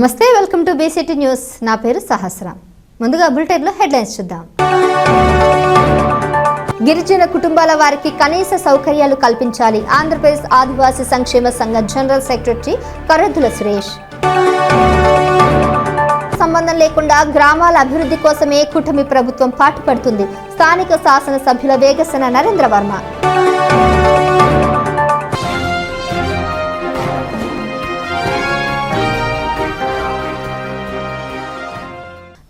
నమస్తే, welcome to BCT news. నా పేరు సహస్ర. ముందుగా బులెటిన్లో హెడ్లైన్స్ చూద్దాం. గిరిజన కుటుంబాల వారికి కనీస సౌకర్యాలు కల్పించాలి. ఆంధ్రప్రదేశ్ ఆదివాసీ సంక్షేమ సంఘ జనరల్ సెక్రటరీ కరద్దుల సురేష్. సంబంధం లేకుండా గ్రామాల అభివృద్ధి కోసమే కూటమి ప్రభుత్వం పాటుపడుతుంది. స్థానిక శాసనసభ్యుల వేగసేన నరేంద్ర వర్మ.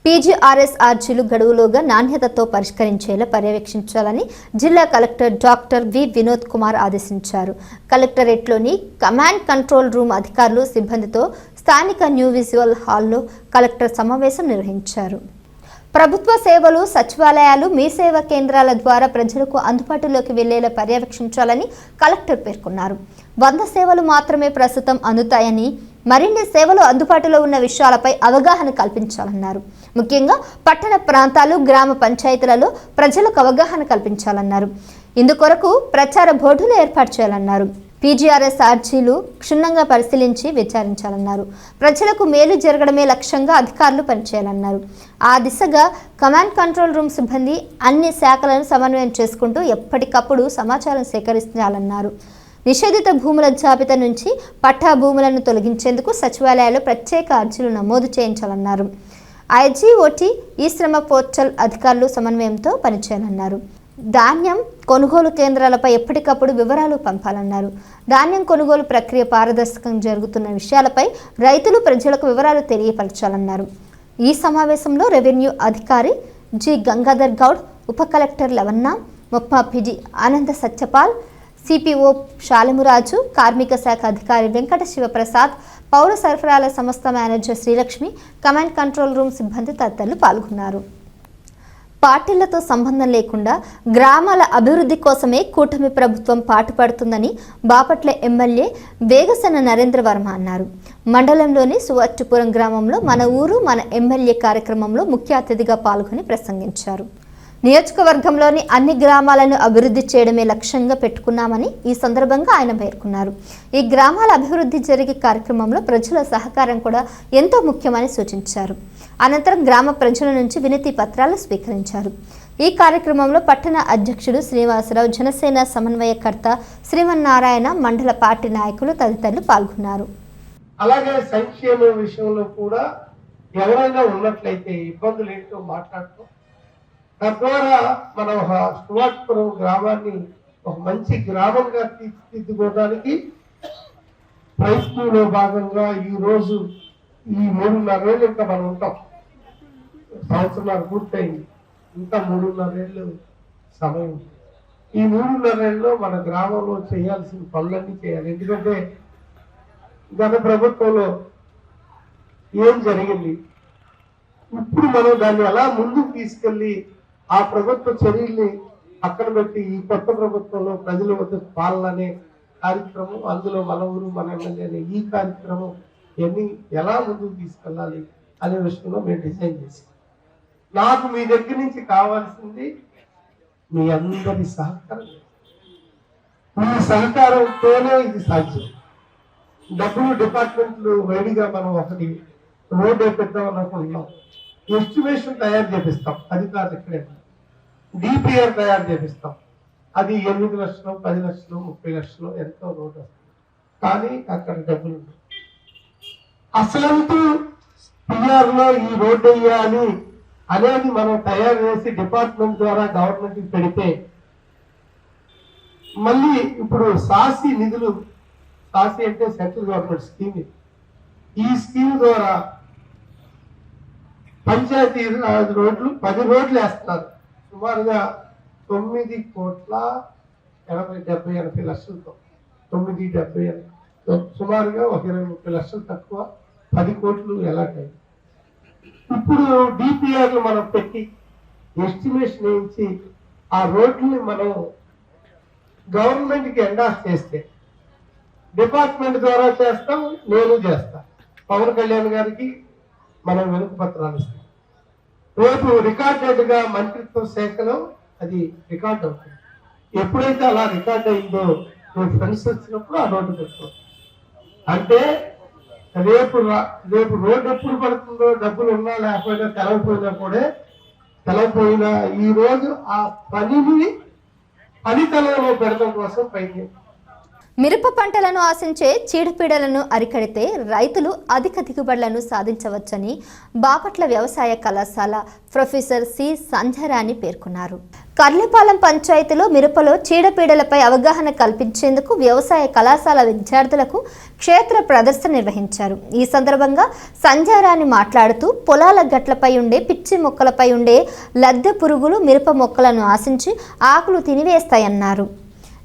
పీజీఆర్ఎస్ అర్జీలు గడువులోగా నాణ్యతతో పరిష్కరించేలా పర్యవేక్షించాలని జిల్లా collector doctor V Vinod Kumar ఆదేశించారు. కలెక్టరేట్లోని కమాండ్ కంట్రోల్ రూమ్ అధికారులు సిబ్బందితో స్థానిక న్యూ విజువల్ హాల్లో కలెక్టర్ సమావేశం నిర్వహించారు. ప్రభుత్వ సేవలు, సచివాలయాలు, మీ సేవా కేంద్రాల ద్వారా ప్రజలకు అందుబాటులోకి వెళ్లేలా పర్యవేక్షించాలని కలెక్టర్ పేర్కొన్నారు. 100 సేవలు మాత్రమే ప్రస్తుతం అందుతాయని, మరిన్ని సేవలు అందుబాటులో ఉన్న విషయాలపై అవగాహన కల్పించాలన్నారు. ముఖ్యంగా పట్టణ ప్రాంతాలు, గ్రామ పంచాయతీలలో ప్రజలకు అవగాహన కల్పించాలన్నారు. ఇందుకొరకు ప్రచార బోర్డులు ఏర్పాటు చేయాలన్నారు. పీజీఆర్ఎస్ అర్జీలు క్షుణ్ణంగా పరిశీలించి విచారించాలన్నారు. ప్రజలకు మేలు జరగడమే లక్ష్యంగా అధికారులు పనిచేయాలన్నారు. ఆ దిశగా కమాండ్ కంట్రోల్ రూమ్ సిబ్బంది అన్ని శాఖలను సమన్వయం చేసుకుంటూ ఎప్పటికప్పుడు సమాచారం సేకరించాలన్నారు. నిషేధిత భూముల జాబితా నుంచి పట్టా భూములను తొలగించేందుకు సచివాలయాల్లో ప్రత్యేక అర్జీలు నమోదు చేయించాలన్నారు. ఐజీఓటీ ఈ శ్రమ పోర్టల్ అధికారులు సమన్వయంతో పనిచేయాలన్నారు. ధాన్యం కొనుగోలు కేంద్రాలపై ఎప్పటికప్పుడు వివరాలు పంపాలన్నారు. ధాన్యం కొనుగోలు ప్రక్రియ పారదర్శకంగా జరుగుతున్న విషయాలపై రైతులు, ప్రజలకు వివరాలు తెలియపరచాలన్నారు. ఈ సమావేశంలో రెవెన్యూ అధికారి జి గంగాధర్ గౌడ్, ఉప కలెక్టర్ లవన్న, మొప్ప పిడి ఆనంద సత్యపాల్, సిపిఓ శాలమురాజు, కార్మిక శాఖ అధికారి వెంకట శివప్రసాద్, పౌర సరఫరాల సంస్థ manager Srilakshmi, command control room సిబ్బంది తదితరులు పాల్గొన్నారు. పార్టీలతో సంబంధం లేకుండా గ్రామాల అభివృద్ధి కోసమే కూటమి ప్రభుత్వం పాటుపడుతుందని బాపట్ల ఎమ్మెల్యే వేగసేన నరేంద్ర వర్మ అన్నారు. మండలంలోని సువర్టిపురం గ్రామంలో మన ఊరు మన ఎమ్మెల్యే కార్యక్రమంలో ముఖ్య అతిథిగా పాల్గొని ప్రసంగించారు. నియోజకవర్గంలోని అన్ని గ్రామాలను అభివృద్ధి చేయడమే లక్ష్యంగా పెట్టుకున్నామని ఈ సందర్భంగా ఆయన పేర్కొన్నారు. ఈ గ్రామాల అభివృద్ధి జరిగే కార్యక్రమంలో ప్రజల సహకారం కూడా ఎంతో ముఖ్యమని సూచించారు. అనంతరం గ్రామ ప్రజల నుంచి వినతి పత్రాలు స్వీకరించారు. ఈ కార్యక్రమంలో పట్టణ అధ్యక్షుడు శ్రీనివాసరావు, జనసేన సమన్వయకర్త శ్రీమన్నారాయణ, మండల పార్టీ నాయకులు తదితరులు పాల్గొన్నారు. అలాగే సంక్షేమ విషయంలో కూడా ఎవరైనా ఉన్నట్లయితే ఇబ్బందులు ఏంటో మాట్లాడుతూ తద్వారా మన సువాట్పురం గ్రామాన్ని ఒక మంచి గ్రామంగా తీర్చిదిద్దుకోవడానికి ప్రయత్నంలో భాగంగా ఈ రోజు ఈ 3.5 ఏళ్ళు ఇంకా మనం ఉంటాం. సంవత్సరాలు పూర్తయింది, ఇంకా 3.5 ఏళ్ళు సమయం. ఈ 3.5 ఏళ్ళలో మన గ్రామంలో చేయాల్సిన పనులన్నీ చేయాలి. ఎందుకంటే గత ప్రభుత్వంలో ఏం జరిగింది, ఇప్పుడు మనం దాన్ని ఎలా ముందుకు తీసుకెళ్లి ఆ ప్రభుత్వ చర్యల్ని పక్కన పెట్టి ఈ కొత్త ప్రభుత్వంలో ప్రజల వద్ద పాలన అనే కార్యక్రమం, అందులో మన ఊరు మన ఎమ్మెల్యే అనే ఈ కార్యక్రమం ఇవన్నీ ఎలా ముందుకు తీసుకెళ్ళాలి అనే విషయంలో మేము డిజైన్ చేసాం. నాకు మీ దగ్గర నుంచి కావాల్సింది మీ అందరి సహకారం. మీ సహకారంతోనే ఇది సాధ్యం. డబ్బులు డిపార్ట్మెంట్లు వైడిగా మనం ఒకటి రోడ్ వేపిద్దాం అనుకుంటున్నాం. ఎస్టిమేషన్ తయారు చేపిస్తాం, అధికారులు ఇక్కడే. డిపిఆర్ తయారు చేపిస్తాం, అది 8 లక్షలు, 10 లక్షలు, 30 లక్షలు ఎంతో రోడ్ వస్తుంది. కానీ అక్కడ డబ్బులు ఉంటాయి. అసలంటూ పిఆర్లో ఈ రోడ్డు వేయాలి అనేది మనం తయారు చేసి డిపార్ట్మెంట్ ద్వారా గవర్నమెంట్కి పెడితే, మళ్ళీ ఇప్పుడు సాసి నిధులు, సాసి అంటే సెంట్రల్ గవర్నమెంట్ స్కీమ్, ఈ స్కీమ్ ద్వారా పంచాయతీ రోడ్లు 10 రోడ్లు వేస్తున్నారు. సుమారుగా 9,80,80 లక్షలతో, 9,70 సుమారుగా ఒక 20-30 లక్షలు తక్కువ, 10 కోట్లు ఎలాంటి. ఇప్పుడు డిపిఆర్లు మనం పెట్టి ఎస్టిమేషన్ వేయించి ఆ రోడ్లని మనం గవర్నమెంట్కి ఎండాస్ చేస్తే, డిపార్ట్మెంట్ ద్వారా చేస్తాం, నేను చేస్తాం, పవన్ కళ్యాణ్ గారికి మనం వెనుక పత్రాలు ఇస్తాం. రేపు రికార్డెడ్ గా మంత్రిత్వ శాఖలో అది రికార్డ్ అవుతుంది. ఎప్పుడైతే అలా రికార్డ్ అయిందో ఫ్రెండ్స్ వచ్చినప్పుడు ఆ రోడ్డు పెట్టుకోవాలి. అంటే రేపు రోడ్డు ఎప్పుడు పడుతుందో, డబ్బులు ఉన్నా లేకపోయినా తెలవపోయినా ఈ రోజు ఆ పనిని ఫలితాలలో పెడతాం కోసం పైకి. మిరప పంటలను ఆశించే చీడపీడలను అరికడితే రైతులు అధిక దిగుబడులను సాధించవచ్చని బాపట్ల వ్యవసాయ కళాశాల ప్రొఫెసర్ సి సంధ్యారాణి పేర్కొన్నారు. కర్లపాలెం పంచాయతీలో మిరపలో చీడపీడలపై అవగాహన కల్పించేందుకు వ్యవసాయ కళాశాల విద్యార్థులకు క్షేత్ర ప్రదర్శన నిర్వహించారు. ఈ సందర్భంగా సంధ్యారాణి మాట్లాడుతూ పొలాల గట్లపై ఉండే పిచ్చి మొక్కలపై ఉండే లద్దె పురుగులు మిరప మొక్కలను ఆశించి ఆకులు తినివేస్తాయన్నారు.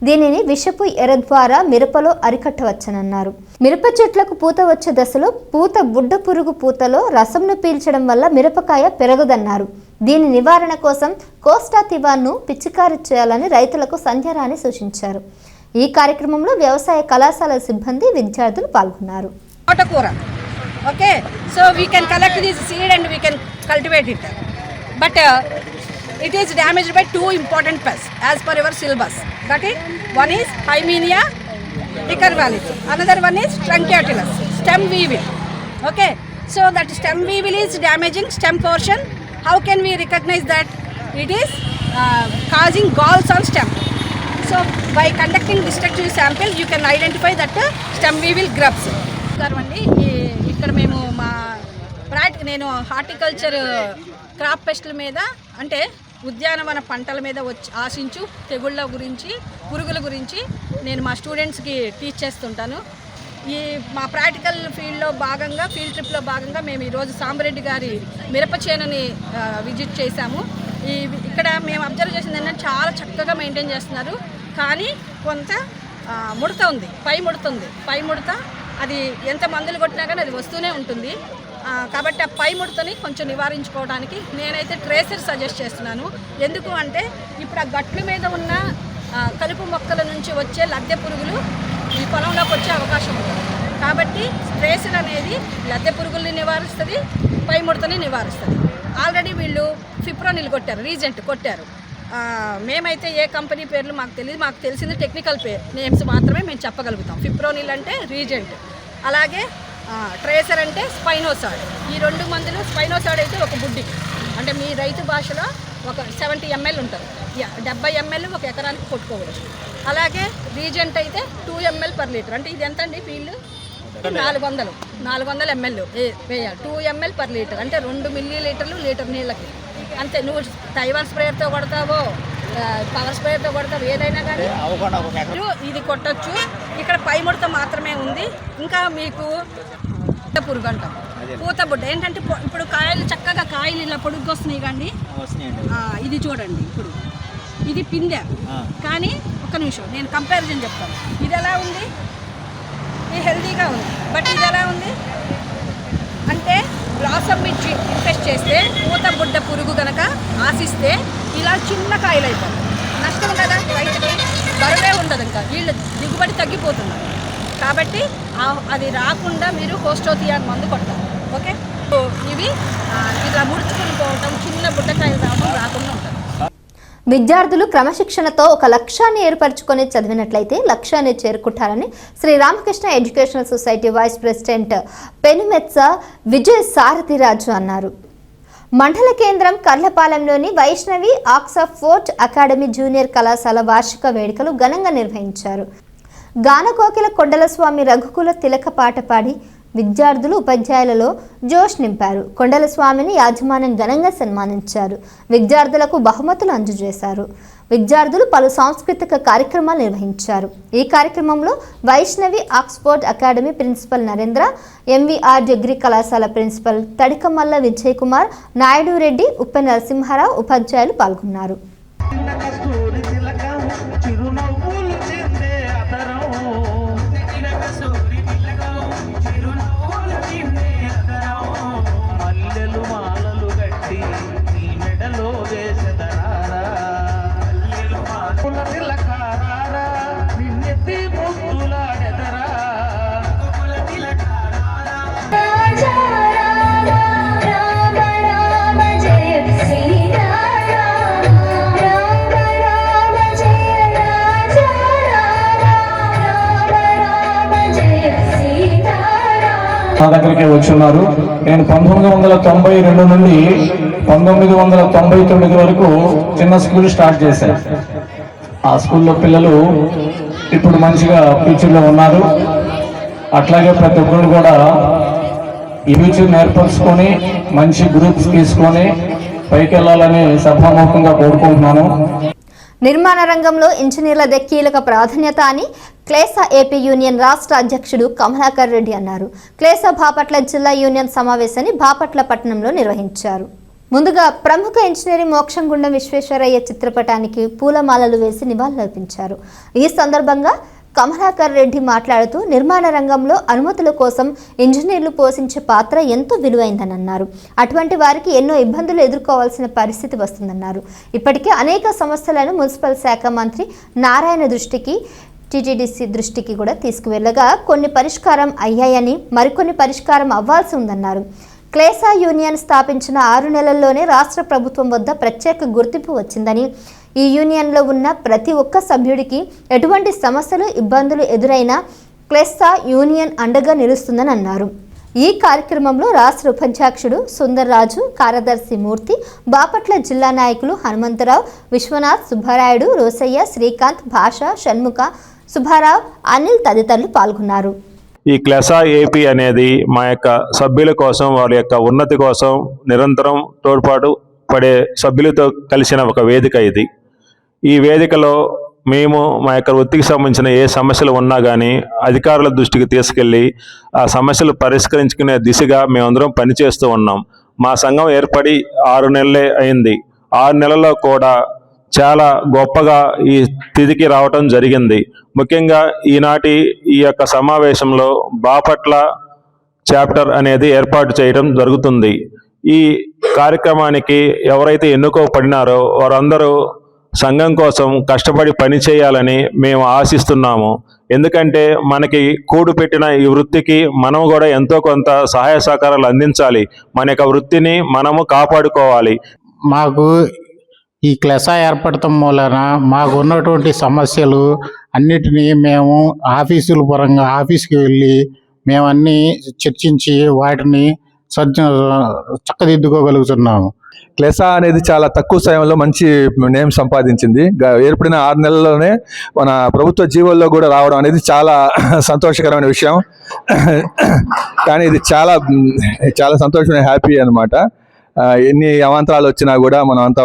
దీనిని విషపు ఎర ద్వారా మిరపలో అరికట్టవచ్చనన్నారు. మిరప చెట్లకు పూత వచ్చే దశలో బుడ్డ పురుగు పూతలో రసంను పీల్చడం వల్ల మిరపకాయ పెరగదన్నారు. దీని నివారణ కోసం కోస్టాతివాన్ను పిచికారీ చేయాలని రైతులకు సంధ్యారాణి సూచించారు. ఈ కార్యక్రమంలో వ్యవసాయ కళాశాల సిబ్బంది, విద్యార్థులు పాల్గొన్నారు. Okay, so we can collect this seed and we can cultivate it, but it is damaged by two important pests as per our syllabus. That is, one is Hymenia nigricans, another one is Truncatulus, stem weevil. Okay, so that stem weevil is damaging stem portion. How can we recognize that? It is causing galls on stem. So by conducting destructive sample you can identify that stem weevil grubs. ఇక్కడ మేము మా నేను horticulture crop పెస్ట్ల మీద అంటే ఉద్యానవన పంటల మీద ఆశించు తెగుళ్ళ గురించి, పురుగుల గురించి నేను మా స్టూడెంట్స్కి టీచ్ చేస్తుంటాను. ఈ మా ప్రాక్టికల్ ఫీల్డ్లో భాగంగా, ఫీల్డ్ ట్రిప్లో భాగంగా మేము ఈరోజు సాంబరెడ్డి గారి మిరప చేనుని విజిట్ చేశాము. ఇక్కడ మేము అబ్జర్వ్ చేసింది ఏంటంటే చాలా చక్కగా మెయింటైన్ చేస్తున్నారు, కానీ కొంత ముడత ఉంది, పై ముడత అది ఎంత మందులు కొట్టినా కానీ అది వస్తూనే ఉంటుంది. కాబట్టి ఆ పై ముడతని కొంచెం నివారించుకోవడానికి నేనైతే ట్రేసర్ సజెస్ట్ చేస్తున్నాను. ఎందుకు అంటే ఇప్పుడు ఆ గట్ల మీద ఉన్న కలుపు మొక్కల నుంచి వచ్చే లద్దె పురుగులు ఈ పొలంలోకి వచ్చే అవకాశం ఉంది. కాబట్టి ట్రేసర్ అనేది లద్దె పురుగుల్ని నివారిస్తుంది, పై ముడతని నివారిస్తుంది. ఆల్రెడీ వీళ్ళు ఫిప్రోనిల్ కొట్టారు, రీజెంట్ కొట్టారు. మేమైతే ఏ కంపెనీ పేర్లు మాకు తెలియదు, మాకు తెలిసింది టెక్నికల్ నేమ్స్ మాత్రమే మేము చెప్పగలుగుతాం. ఫిప్రోనిల్ అంటే రీజెంట్, అలాగే ట్రేసర్ అంటే స్పైనోసాడ్. ఈ రెండు మందులు, స్పైనోసాడ్ అయితే ఒక బుడ్డి అంటే మీ రైతు భాషలో ఒక 70 ml ఉంటుంది, 70 ml ఒక ఎకరానికి కొట్టుకోవచ్చు. అలాగే రీజెంట్ అయితే 2 ml per లీటర్. అంటే ఇది ఎంత అండి ఫీల్డ్ 400 ml వేయాలి. 2 ml per లీటర్ అంటే 2 మిల్లీలీటర్లు లీటర్ నీళ్ళకి. అంతే. నువ్వు తైవాన్ స్ప్రేయర్తో కొడతావో, పవర్ స్ప్రేయర్తో కొడతావు, ఏదైనా కానీ ఇది కొట్టచ్చు. ఇక్కడ పై ముడత మాత్రమే ఉంది. ఇంకా మీకు పురుగు అంటాం, పూత బుడ్డ. ఏంటంటే ఇప్పుడు కాయలు చక్కగా కాయలు ఇలా పొడుగు వస్తున్నాయి కానీ ఇది చూడండి, ఇప్పుడు ఇది పిందె, కానీ ఒక్క నిమిషం నేను కంపారిజన్ చెప్తాను. ఇది ఎలా ఉంది? ఇది హెల్తీగా ఉంది. బట్ ఇది ఎలా ఉంది అంటే బ్లాసమ్ మిర్చి ఇన్ఫెస్ట్ చేస్తే, పూత బుడ్డ పురుగు కనుక ఆశిస్తే ఇలా చిన్న కాయలు అయిపోతాయి. నష్టం కదా రైతుకి, బరువే ఉండదు, ఇంకా వీళ్ళు దిగుబడి తగ్గిపోతున్నారు. కాబట్టి అది రాకుండా మీరు కోస్టోథియాన్ మందు కొట్టాలి. ఓకే, ఇవి ఇలా ముడుచుకుని పోవటం, చిన్న బుడ్డకాయలు రాకుండా ఉంటాయి. విద్యార్థులు క్రమశిక్షణతో ఒక లక్ష్యాన్ని ఏర్పరచుకొని చదివినట్లయితే లక్ష్యాన్ని చేరుకుంటారని Sri Ramakrishna educational society vice president Penumetsa Vijaya Sarathiraju అన్నారు. మండల కేంద్రం కర్లపాలెంలోని వైష్ణవి ఆక్స్ఫోర్డ్ అకాడమీ జూనియర్ కళాశాల వార్షిక వేడుకలు ఘనంగా నిర్వహించారు. గానకోకిల కొండలస్వామి రఘుకుల తిలక పాట పాడి విద్యార్థులు, ఉపాధ్యాయులలో జోష్ నింపారు. కొండలస్వామిని యాజమాన్యం ఘనంగా సన్మానించారు. విద్యార్థులకు బహుమతులు అందజేశారు. విద్యార్థులు పలు సాంస్కృతిక కార్యక్రమాలు నిర్వహించారు. ఈ కార్యక్రమంలో Vaishnavi Oxford academy principal Narendra, MVR degree కళాశాల ప్రిన్సిపల్ తడికమల్ల విజయ్ కుమార్, నాయుడు రెడ్డి, ఉప్ప నరసింహారావు ఉపాధ్యాయులు పాల్గొన్నారు. నా దగ్గరికి వచ్చి ఉన్నారు. నేను 1992 నుండి 1999 వరకు చిన్న స్కూల్ స్టార్ట్ చేశాను. ఆ స్కూల్లో పిల్లలు ఇప్పుడు మంచిగా ఫ్యూచర్లో ఉన్నారు. అట్లాగే ప్రతి ఒక్కరు కూడా ఈ ఫ్యూచర్ నేర్పరుచుకొని మంచి గ్రూప్స్ తీసుకొని పైకి వెళ్ళాలని సభాముఖంగా కోరుకుంటున్నాను. నిర్మాణ రంగంలో ఇంజనీర్లదే కీలక ప్రాధాన్యత అని క్లేసా ఏపీ యూనియన్ రాష్ట్ర అధ్యక్షుడు కమలాకర్ రెడ్డి అన్నారు. క్లేసా బాపట్ల జిల్లా యూనియన్ సమావేశాన్ని బాపట్ల పట్టణంలో నిర్వహించారు. ముందుగా ప్రముఖ ఇంజనీరింగ్ మోక్షంగుండం విశ్వేశ్వరయ్య చిత్రపటానికి పూలమాలలు వేసి నివాళులర్పించారు. ఈ సందర్భంగా కమలాకర్ రెడ్డి మాట్లాడుతూ నిర్మాణ రంగంలో అనుమతుల కోసం ఇంజనీర్లు పోషించే పాత్ర ఎంతో విలువైందని అన్నారు. అటువంటి వారికి ఎన్నో ఇబ్బందులు ఎదుర్కోవాల్సిన పరిస్థితి వస్తుందన్నారు. ఇప్పటికే అనేక సమస్యలను మున్సిపల్ శాఖ మంత్రి నారాయణ దృష్టికి, టీటీడీసీ దృష్టికి కూడా తీసుకువెళ్లగా కొన్ని పరిష్కారం అయ్యాయని, మరికొన్ని పరిష్కారం అవ్వాల్సి ఉందన్నారు. క్లేసా యూనియన్ స్థాపించిన 6 నెలల్లోనే రాష్ట్ర ప్రభుత్వం వద్ద ప్రత్యేక గుర్తింపు వచ్చిందని, ఈ యూనియన్లో ఉన్న ప్రతి ఒక్క సభ్యుడికి ఎటువంటి సమస్యలు, ఇబ్బందులు ఎదురైనా క్లేసా యూనియన్ అండగా నిలుస్తుందని అన్నారు. ఈ కార్యక్రమంలో రాష్ట్ర ఉపాధ్యక్షుడు సుందర్రాజు, కార్యదర్శి మూర్తి, బాపట్ల జిల్లా నాయకులు హనుమంతరావు, విశ్వనాథ్, సుబ్బారాయుడు, రోసయ్య, శ్రీకాంత్, భాష, షణ్ముఖ, సుబ్బారావు, అనిల్ తదితరులు పాల్గొన్నారు. ఈ క్లెసా ఏపీ అనేది మా యొక్క సభ్యుల కోసం, వారి యొక్క ఉన్నతి కోసం నిరంతరం తోడ్పాటు పడే సభ్యులతో కలిసిన ఒక వేదిక ఇది. ఈ వేదికలో మేము మా యొక్క వృత్తికి సంబంధించిన ఏ సమస్యలు ఉన్నా కానీ అధికారుల దృష్టికి తీసుకెళ్ళి ఆ సమస్యలు పరిష్కరించుకునే దిశగా మేమందరం పనిచేస్తూ ఉన్నాం. మా సంఘం ఏర్పడి 6 నెలలే అయింది. 6 నెలల్లో కూడా చాలా గొప్పగా ఈ స్థితికి రావటం జరిగింది. ముఖ్యంగా ఈనాటి ఈ యొక్క సమావేశంలో బాపట్ల చాప్టర్ అనేది ఏర్పాటు చేయడం జరుగుతుంది. ఈ కార్యక్రమానికి ఎవరైతే ఎన్నుకోబడినారో వారందరూ సంఘం కోసం కష్టపడి పని చేయాలని మేము ఆశిస్తున్నాము. ఎందుకంటే మనకి కూడు పెట్టిన ఈ వృత్తికి మనం కూడా ఎంతో కొంత సహాయ సహకారాలు అందించాలి. మన యొక్క వృత్తిని మనము కాపాడుకోవాలి. మాకు ఈ క్లెసా ఏర్పడటం మూలన మాకు ఉన్నటువంటి సమస్యలు అన్నిటినీ మేము ఆఫీసుల పరంగా ఆఫీస్కి వెళ్ళి మేము అన్నీ చర్చించి వాటిని చక్కదిద్దుకోగలుగుతున్నాము. క్లెసా అనేది చాలా తక్కువ సమయంలో మంచి నేమ్ సంపాదించింది. ఏర్పడిన 6 నెలల్లోనే మన ప్రభుత్వ జీవోల్లో కూడా రావడం అనేది చాలా సంతోషకరమైన విషయం. కానీ ఇది చాలా సంతోషమైన హ్యాపీ అనమాట. ఎన్ని అవాంతరాలు వచ్చినా కూడా మనం అంతా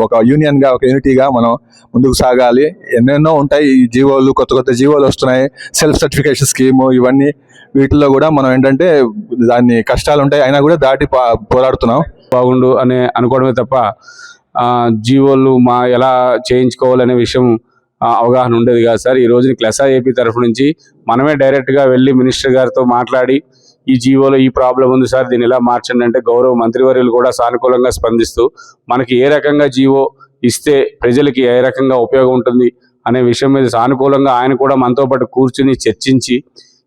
ఒక యూనియన్గా, ఒక యూనిటీగా మనం ముందుకు సాగాలి. ఎన్నెన్నో ఉంటాయి ఈ జీవోలు, కొత్త జీవోలు వస్తున్నాయి, సెల్ఫ్ సర్టిఫికేషన్ స్కీము, ఇవన్నీ. వీటిల్లో కూడా మనం ఏంటంటే దాన్ని కష్టాలు ఉంటాయి, అయినా కూడా దాటి పోరాడుతున్నాం. బాగుండు అని అనుకోవడమే తప్ప జీవోలు ఎలా చేయించుకోవాలనే విషయం అవగాహన ఉండేది కాదు సార్. ఈ రోజున క్లెసా ఏపీ తరఫు నుంచి మనమే డైరెక్ట్గా వెళ్ళి మినిస్టర్ గారితో మాట్లాడి ఈ జీవోలో ఈ ప్రాబ్లం ఉంది సార్, దీన్ని ఎలా మార్చండి అంటే గౌరవ మంత్రివర్యులు కూడా సానుకూలంగా స్పందిస్తూ మనకి ఏ రకంగా జీవో ఇస్తే ప్రజలకి ఏ రకంగా ఉపయోగం ఉంటుంది అనే విషయం మీద సానుకూలంగా ఆయన కూడా మనతో పాటు కూర్చుని చర్చించి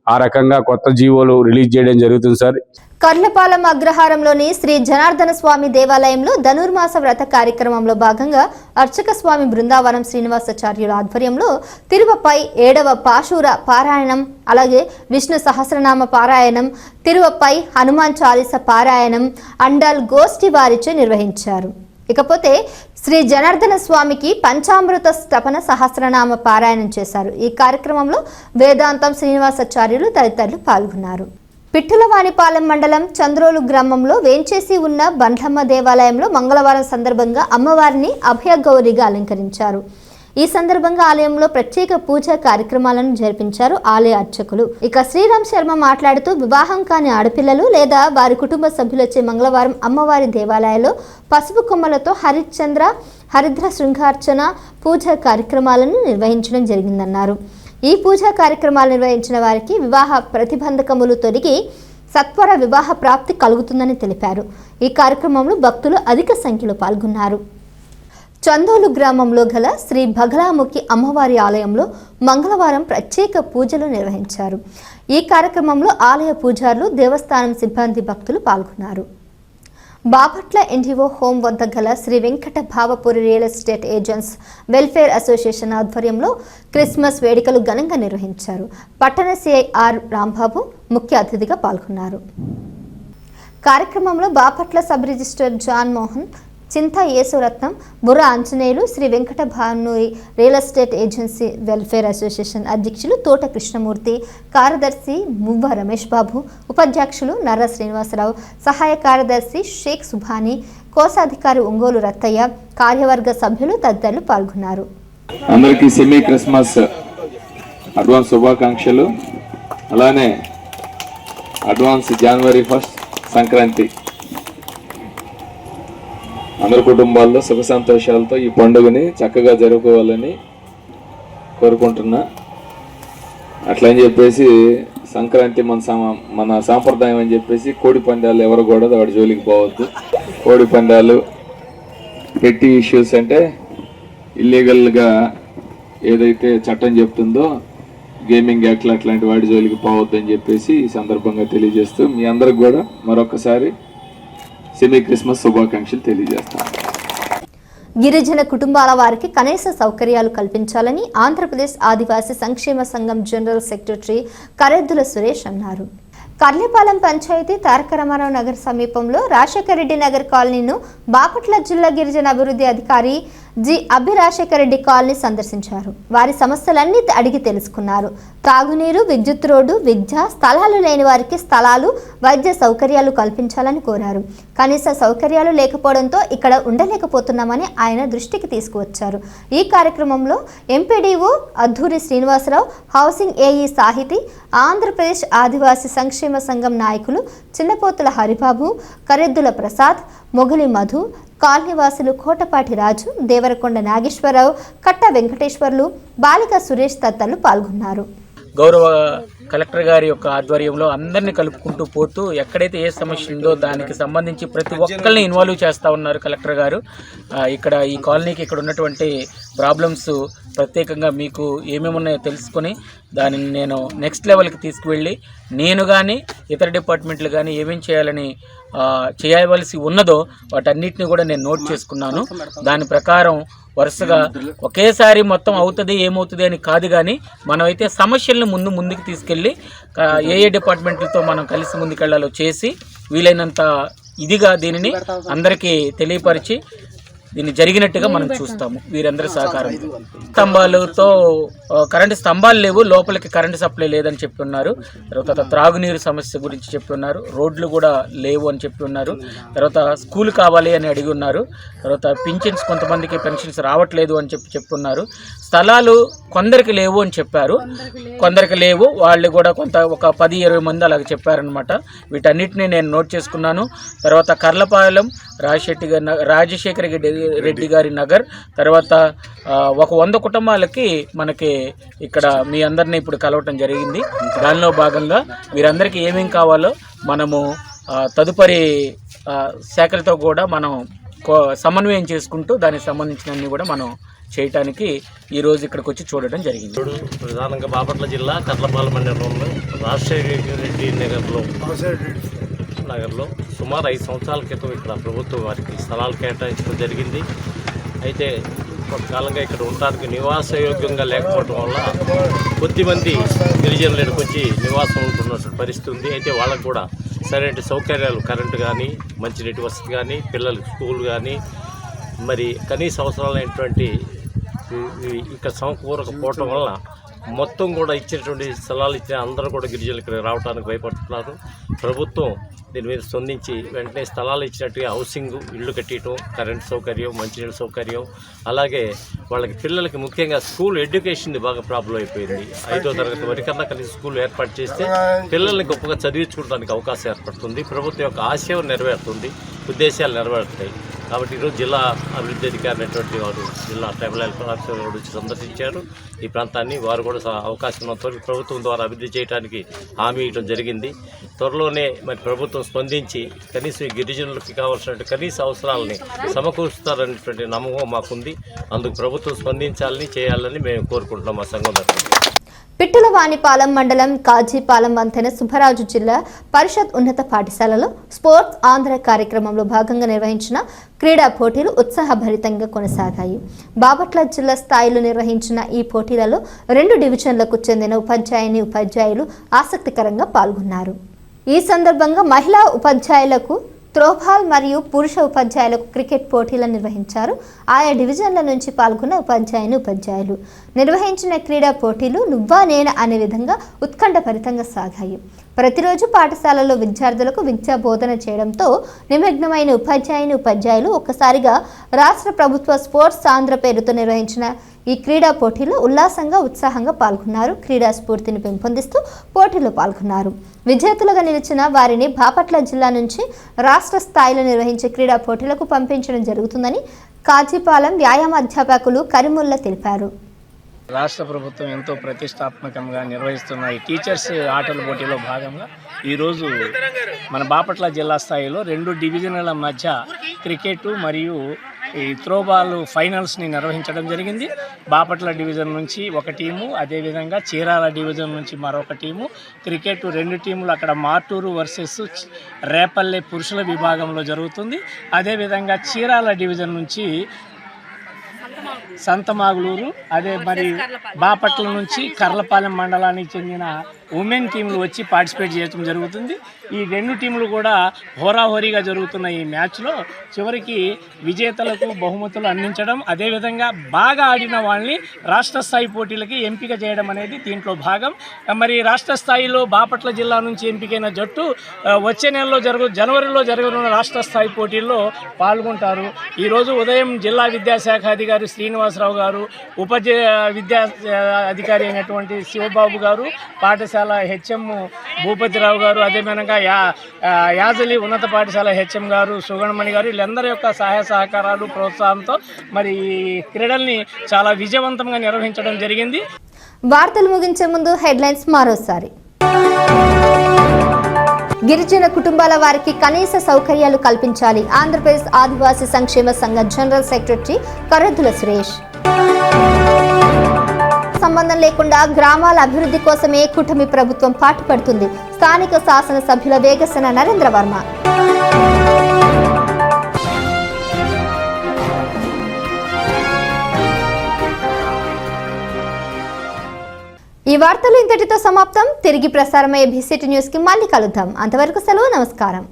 ఆ రకంగా కొత్త జీవోలు రిలీజ్ చేయడం జరుగుతుంది సార్. కర్లపాలెం అగ్రహారంలోని శ్రీ జనార్దన స్వామి దేవాలయంలో ధనుర్మాస వ్రత కార్యక్రమంలో భాగంగా అర్చక స్వామి బృందావనం శ్రీనివాసాచార్యుల ఆధ్వర్యంలో తిరువపై 7వ పాశుర పారాయణం, అలాగే విష్ణు సహస్రనామ పారాయణం, తిరువపై హనుమాన్ చాలీస పారాయణం అండల్ గోష్ఠి వారిచే నిర్వహించారు. ఇకపోతే శ్రీ జనార్దన స్వామికి పంచామృత స్థపన సహస్రనామ పారాయణం చేశారు. ఈ కార్యక్రమంలో వేదాంతం శ్రీనివాసాచార్యులు తదితరులు పాల్గొన్నారు. పిట్టలవానిపాలెం మండలం చంద్రోలు గ్రామంలో వేంచేసి ఉన్న బండ్లమ్మ దేవాలయంలో మంగళవారం సందర్భంగా అమ్మవారిని అభయగౌరిగా అలంకరించారు. ఈ సందర్భంగా ఆలయంలో ప్రత్యేక పూజా కార్యక్రమాలను జరిపించారు ఆలయ అర్చకులు. ఇక శ్రీరామ్ శర్మ మాట్లాడుతూ వివాహం కాని ఆడపిల్లలు లేదా వారి కుటుంబ సభ్యులచే మంగళవారం అమ్మవారి దేవాలయంలో పసుపు కొమ్మలతో హరిద్ర శృంగార్చన పూజా కార్యక్రమాలను నిర్వహించడం జరిగిందన్నారు. ఈ పూజా కార్యక్రమాలు నిర్వహించిన వారికి వివాహ ప్రతిబంధకములు తొలగి సత్వర వివాహ ప్రాప్తి కలుగుతుందని తెలిపారు. ఈ కార్యక్రమంలో భక్తులు అధిక సంఖ్యలో పాల్గొన్నారు. చందోలు గ్రామంలో గల శ్రీ బగలాముఖి అమ్మవారి ఆలయంలో మంగళవారం ప్రత్యేక పూజలు నిర్వహించారు. ఈ కార్యక్రమంలో ఆలయ పూజారులు, దేవస్థానం సిబ్బంది, భక్తులు పాల్గొన్నారు. బాపట్ల ఎన్జిఓ హోం వద్ద గల Shri Venkata Bhavapuri real estate agents welfare association ఆధ్వర్యంలో క్రిస్మస్ వేడుకలు ఘనంగా నిర్వహించారు. పట్టణ సిఐ ఆర్ రాంబాబు ముఖ్య అతిథిగా పాల్గొన్నారు. కార్యక్రమంలో Bapatla sub register John Mohan, Chinta Yesuratnam, Burra Anjaneyulu, Sri Venkata Bhanuri real estate agency welfare association అధ్యక్షులు తోట కృష్ణమూర్తి, కార్యదర్శి మువ్వ రమేష్ బాబు, ఉపాధ్యక్షులు నర్ర శ్రీనివాసరావు, సహాయ కార్యదర్శి షేక్ సుభాని, కోశాధికారి ఒంగోలు రత్తయ్య, కార్యవర్గ సభ్యులు తదితరులు పాల్గొన్నారు. అందరికీ సెమీ క్రిస్మస్ అడ్వాన్స్ శుభాకాంక్షలు. అలానే అడ్వాన్స్ జనవరి 1 సంక్రాంతి. అందరి కుటుంబాల్లో సుఖ సంతోషాలతో ఈ పండుగని చక్కగా జరుపుకోవాలని కోరుకుంటున్నా. అట్లని చెప్పేసి సంక్రాంతి మన సాంప్రదాయం అని చెప్పేసి కోడి పందాలు ఎవరు కూడా వాడి జోలికి పోవద్దు. కోడి పందాలు, పెట్టి ఇష్యూస్ అంటే ఇల్లీగల్గా ఏదైతే చట్టం చెప్తుందో గేమింగ్ యాక్ట్లు అట్లాంటి వాడి జోలికి పోవద్దు అని చెప్పేసి ఈ సందర్భంగా తెలియజేస్తూ మీ అందరికి కూడా మరొకసారి సెమీ క్రిస్మస్ శుభాకాంక్షలు తెలియజేస్తాను. గిరిజన కుటుంబాల వారికి కనీస సౌకర్యాలు కల్పించాలని ఆంధ్రప్రదేశ్ ఆదివాసీ సంక్షేమ సంఘం జనరల్ సెక్రటరీ కరెద్దుల సురేష్ అన్నారు. కర్లేపాలెం పంచాయతీ తారక రామారావు నగర్ సమీపంలో రాజశేఖర రెడ్డి నగర్ కాలనీను బాపట్ల జిల్లా గిరిజన అభివృద్ధి అధికారి జి అభిరాజశేఖర రెడ్డి కాలనీ సందర్శించారు. వారి సమస్యలన్నీ అడిగి తెలుసుకున్నారు. తాగునీరు, విద్యుత్ రోడ్డు, విద్య, స్థలాలు లేని వారికి స్థలాలు, వైద్య సౌకర్యాలు కల్పించాలని కోరారు. కనీస సౌకర్యాలు లేకపోవడంతో ఇక్కడ ఉండలేకపోతున్నామని ఆయన దృష్టికి తీసుకువచ్చారు. ఈ కార్యక్రమంలో MPDO Adduri Srinivasarao, housing AE Sahiti, Andhra Pradesh Adivasi సంక్షేమ సంఘం నాయకులు చిన్నపోతుల హరిబాబు, కరెద్దుల ప్రసాద్, మొగలి మధు, కాలనీవాసులు కోటపాటి రాజు, దేవరకొండ నాగేశ్వరరావు, కట్ట వెంకటేశ్వర్లు, బాలిక సురేష్ తదితరులు పాల్గొన్నారు. గౌరవ కలెక్టర్ గారి యొక్క ఆధ్వర్యంలో అందరినీ కలుపుకుంటూ పోతూ ఎక్కడైతే ఏ సమస్య ఉందో దానికి సంబంధించి ప్రతి ఒక్కరిని ఇన్వాల్వ్ చేస్తూ ఉన్నారు కలెక్టర్ గారు. ఇక్కడ ఈ కాలనీకి ఇక్కడ ఉన్నటువంటి ప్రాబ్లమ్స్ ప్రత్యేకంగా మీకు ఏమేమి ఉన్నాయో తెలుసుకొని దానిని నేను నెక్స్ట్ లెవెల్కి తీసుకువెళ్ళి నేను కానీ ఇతర డిపార్ట్మెంట్లు కానీ ఏమేం చేయాలని చేయవలసి ఉన్నదో వాటన్నిటిని కూడా నేను నోట్ చేసుకున్నాను. దాని ప్రకారం వరుసగా ఒకేసారి మొత్తం అవుతుంది ఏమవుతుంది అని కాదు, కానీ మనమైతే సమస్యలను ముందుకు తీసుకెళ్ళి ఏ డిపార్ట్మెంట్లతో మనం కలిసి ముందుకెళ్లాలో చేసి వీలైనంత ఇదిగా దీనిని అందరికీ తెలియపరిచి దీన్ని జరిగినట్టుగా మనం చూస్తాము. వీరందరి సహకారం. స్తంభాలతో కరెంటు స్తంభాలు లేవు, లోపలికి కరెంటు సప్లై లేదని చెప్పి ఉన్నారు. తర్వాత త్రాగునీరు సమస్య గురించి చెప్పి ఉన్నారు. రోడ్లు కూడా లేవు అని చెప్పి ఉన్నారు. తర్వాత స్కూల్ కావాలి అని అడిగి ఉన్నారు. తర్వాత పింఛన్స్, కొంతమందికి పెన్షన్స్ రావట్లేదు అని చెప్పి ఉన్నారు. స్థలాలు కొందరికి లేవు అని చెప్పారు, కొందరికి లేవు. వాళ్ళు కూడా ఒక 10-20 మంది అలాగ చెప్పారనమాట. వీటన్నిటిని నేను నోట్ చేసుకున్నాను. తర్వాత కర్లపాలెం రాజశేఖర రెడ్డి గారి నగర్, తర్వాత ఒక 100 కుటుంబాలకి మనకి ఇక్కడ మీ అందరినీ ఇప్పుడు కలవటం జరిగింది. దానిలో భాగంగా వీరందరికీ ఏమేం కావాలో మనము తదుపరి శాఖలతో కూడా మనం సమన్వయం చేసుకుంటూ దానికి సంబంధించినవన్నీ కూడా మనం చేయటానికి ఈరోజు ఇక్కడికి వచ్చి చూడడం జరిగింది. ప్రధానంగా బాపట్ల జిల్లా కర్లపాలెం మండలంలో రాజశేఖర రెడ్డి నగర్లో సుమారు 5 సంవత్సరాల క్రితం ఇక్కడ ప్రభుత్వం వారికి స్థలాలు కేటాయించడం జరిగింది. అయితే కొంతకాలంగా ఇక్కడ ఉండడానికి నివాసయోగ్యంగా లేకపోవడం వల్ల కొద్దిమంది గిరిజనులు ఇక్కడికి వచ్చి నివాసం ఉంటున్నటువంటి పరిస్థితి ఉంది. అయితే వాళ్ళకు కూడా సరైన సౌకర్యాలు, కరెంటు కానీ, మంచినీటి వసతి కానీ, పిల్లలకి స్కూల్ కానీ, మరి కనీస అవసరాలైనటువంటి ఇక్కడ సమకూరకపోవటం వల్ల మొత్తం కూడా ఇచ్చినటువంటి స్థలాలు ఇచ్చిన అందరూ కూడా గిరిజనులు ఇక్కడ రావడానికి భయపడుతున్నారు. ప్రభుత్వం దీని మీద స్పందించి వెంటనే స్థలాలు ఇచ్చినట్టుగా హౌసింగ్, ఇళ్ళు కట్టడం, కరెంట్ సౌకర్యం, మంచినీళ్ళ సౌకర్యం, అలాగే వాళ్ళకి పిల్లలకి ముఖ్యంగా స్కూల్ ఎడ్యుకేషన్ బాగా ప్రాబ్లం అయిపోయింది. 5వ తరగతి వరకన్నా కనీసం స్కూల్ ఏర్పాటు చేస్తే పిల్లల్ని గొప్పగా చదివించుకోవడానికి అవకాశం ఏర్పడుతుంది. ప్రభుత్వం యొక్క ఆశయం నెరవేరుతుంది, ఉద్దేశాలు నెరవేరుతాయి. కాబట్టి ఈరోజు జిల్లా అభివృద్ధి అధికారి అయినటువంటి వారు జిల్లా ట్రైబల్ ఆఫీసర్ వచ్చి సందర్శించారు ఈ ప్రాంతాన్ని. వారు కూడా అవకాశం ఉన్నంత ప్రభుత్వం ద్వారా అభివృద్ధి చేయడానికి హామీ ఇవ్వడం జరిగింది. త్వరలోనే మరి ప్రభుత్వం స్పందించి కనీసం ఈ గిరిజనులకి కావాల్సినటువంటి కనీస అవసరాలని సమకూరుస్తారనేటువంటి నమ్మకం మాకుంది. అందుకు ప్రభుత్వం స్పందించాలని, చేయాలని మేము కోరుకుంటున్నాం మా సంఘం తరఫున. పిట్టలవానిపాలెం మండలం కాజీపాలెం వంతెన సుబ్బరాజు జిల్లా పరిషత్ ఉన్నత పాఠశాలలో స్పోర్ట్స్ ఆంధ్ర కార్యక్రమంలో భాగంగా నిర్వహించిన క్రీడా పోటీలు ఉత్సాహభరితంగా కొనసాగాయి. బాపట్ల జిల్లా స్థాయిలో నిర్వహించిన ఈ పోటీలలో 2 డివిజన్లకు చెందిన ఉపాధ్యాయులు ఆసక్తికరంగా పాల్గొన్నారు. ఈ సందర్భంగా మహిళా ఉపాధ్యాయులకు త్రోబాల్ మరియు పురుష ఉపాధ్యాయులకు క్రికెట్ పోటీలను నిర్వహించారు. ఆయా డివిజన్ల నుంచి పాల్గొన్న ఉపాధ్యాయులు నిర్వహించిన క్రీడా పోటీలు నువ్వా నేనా అనే విధంగా ఉత్కంఠభరితంగా సాగాయి. ప్రతిరోజు పాఠశాలలో విద్యార్థులకు విద్యా బోధన చేయడంతో నిమగ్నమైన ఉపాధ్యాయులు ఒక్కసారిగా రాష్ట్ర ప్రభుత్వ స్పోర్ట్స్ ఆంధ్ర పేరుతో నిర్వహించిన ఈ క్రీడా పోటీలో ఉత్సాహంగా పాల్గొన్నారు. క్రీడా స్ఫూర్తిని పెంపొందిస్తూ పోటీలో పాల్గొన్నారు. విజేతలుగా నిలిచిన వారిని బాపట్ల జిల్లా నుంచి రాష్ట్ర స్థాయిలో నిర్వహించే క్రీడా పోటీలకు పంపించడం జరుగుతుందని కాజీపాలెం వ్యాయామ అధ్యాపకులు కరిముల్లా తెలిపారు. రాష్ట్ర ప్రభుత్వం ఎంతో ప్రతిష్టాత్మకంగా నిర్వహిస్తున్న ఈ టీచర్స్ ఆటల పోటీలో భాగంగా ఈరోజు మన బాపట్ల జిల్లా స్థాయిలో 2 డివిజన్ల మధ్య క్రికెట్ మరియు ఈ త్రోబాల్ ఫైనల్స్ని నిర్వహించడం జరిగింది. బాపట్ల డివిజన్ నుంచి ఒక టీము, అదేవిధంగా చీరాల డివిజన్ నుంచి మరొక టీము. క్రికెట్ 2 టీములు అక్కడ మార్టూరు వర్సెస్ రేపల్లె పురుషుల విభాగంలో జరుగుతుంది. అదేవిధంగా చీరాల డివిజన్ నుంచి సంతమాగులూరు, అదే మరి బాపట్ల నుంచి కర్లపాలెం మండలానికి చెందిన ఉమెన్ టీంలు వచ్చి పార్టిసిపేట్ చేయడం జరుగుతుంది. ఈ 2 టీములు కూడా హోరాహోరీగా జరుగుతున్న ఈ మ్యాచ్లో చివరికి విజేతలకు బహుమతులు అందించడం, అదేవిధంగా బాగా ఆడిన వాళ్ళని రాష్ట్ర స్థాయి పోటీలకి ఎంపిక చేయడం అనేది దీంట్లో భాగం. మరి రాష్ట్ర స్థాయిలో బాపట్ల జిల్లా నుంచి ఎంపికైన జట్టు వచ్చే నెలలో జనవరిలో జరగనున్న రాష్ట్ర స్థాయి పోటీల్లో పాల్గొంటారు. ఈరోజు ఉదయం జిల్లా విద్యాశాఖ అధికారి శ్రీనివాసరావు గారు, విద్యా అధికారి అయినటువంటి శివబాబు గారు, పాఠశాల హెచ్ఎం భూపతిరావు గారు, అదేవిధంగా యాజలి ఉన్నత పాఠశాల హెచ్ఎం గారు, సుగణమణి గారు, వీళ్ళందరి యొక్క సహాయ సహకారాలు ప్రోత్సాహంతో మరి క్రీడల్ని చాలా విజయవంతంగా నిర్వహించడం జరిగింది. వార్తలు ముగించే ముందు హెడ్లైన్స్ మరోసారి. గిరిజన కుటుంబాల వారికి కనీస సౌకర్యాలు కల్పించాలి. ఆంధ్రప్రదేశ్ ఆదివాసీ సంక్షేమ సంఘ జనరల్ సెక్రటరీ కర్రదుల సురేష్. సంబంధం లేకుండా గ్రామాల అభివృద్ధి కోసమే కూటమి ప్రభుత్వం పాటుపడుతుంది. స్థానిక శాసనసభ్యుల వేగసేన నరేంద్ర వర్మ. ఈ వార్తలు ఇంతటితో సమాప్తం. తిరిగి ప్రసారమయ్యే BCT న్యూస్ కి మళ్ళీ కలుద్దాం. అంతవరకు సెలవు, నమస్కారం.